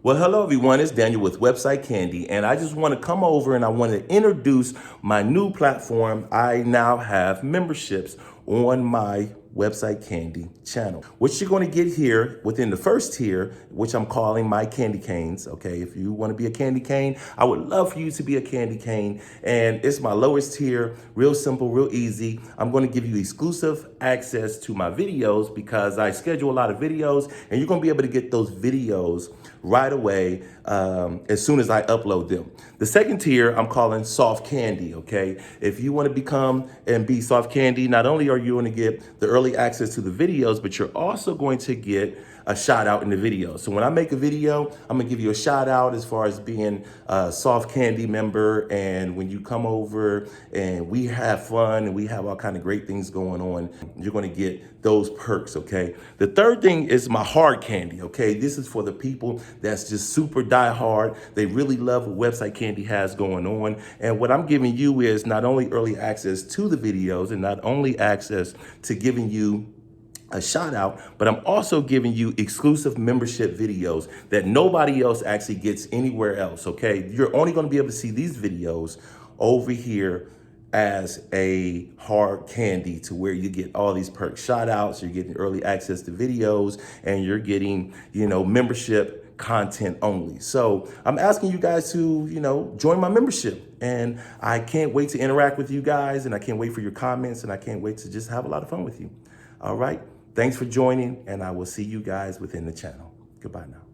Well, hello everyone, it's Daniel with Website Candy, and I just want to come over and I want to introduce my new platform. I now have memberships on my Website Candy channel. What you're going to get here within the first tier, which I'm calling my candy canes. Okay, if you want to be a candy cane, I would love for you to be a candy cane, and it's my lowest tier. Real simple, real easy. I'm going to give you exclusive access to my videos because I schedule a lot of videos, and you're going to be able to get those videos right away as soon as I upload them. The second tier I'm calling soft candy, okay? If you want to become and be soft candy, not only are you going to get the early access to the videos, but you're also going to get a shout out in the video. So when I make a video, I'm gonna give you a shout out as far as being a soft candy member. And when you come over and we have fun and we have all kind of great things going on, you're gonna get those perks, okay? The third thing is my hard candy, okay? This is for the people that's just super die hard. They really love what Website Candy has going on. And what I'm giving you is not only early access to the videos and not only access to giving you a shout out, but I'm also giving you exclusive membership videos that nobody else actually gets anywhere else, okay? You're only gonna be able to see these videos over here as a hard candy, to where you get all these perk shout outs, you're getting early access to videos, and you're getting, membership content only. So I'm asking you guys to, join my membership, and I can't wait to interact with you guys, and I can't wait for your comments, and I can't wait to just have a lot of fun with you. All right. Thanks for joining, and I will see you guys within the channel. Goodbye now.